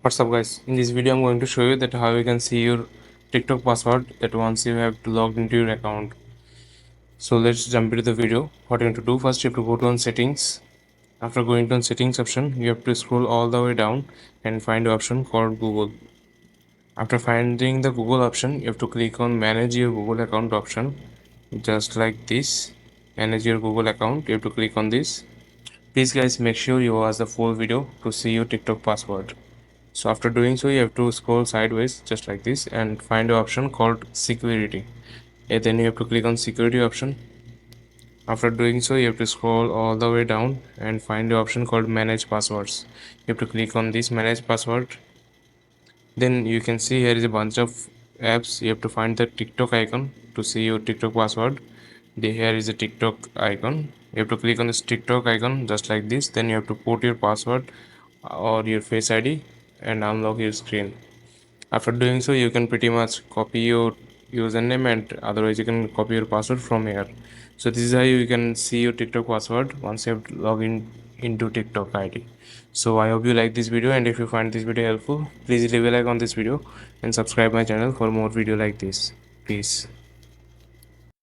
What's up guys, in this video I'm going to show you that how you can see your TikTok password that once you have to log into your account. So let's jump into the video. What you have to do, first you have to go to on settings. After going to on settings option, you have to scroll all the way down and find the option called Google. After finding the Google option, you have to click on manage your Google account option, just like this. Manage your Google account, you have to click on this. Please guys, make sure you watch the full video to see your TikTok password. So after doing so, you have to scroll sideways just like this and find an option called security. And then you have to click on security option. After doing so, you have to scroll all the way down and find the option called manage passwords. You have to click on this manage password. Then you can see here is a bunch of apps. You have to find the TikTok icon to see your TikTok password. Here is a TikTok icon. You have to click on this TikTok icon just like this. Then you have to put your password or your face ID and unlock your screen. After doing so, you can pretty much copy your username, and otherwise you can copy your password from here. So this is how you can see your TikTok password once you have log in into TikTok ID. So I hope you like this video, and if you find this video helpful, please leave a like on this video and subscribe my channel for more video like this. Peace.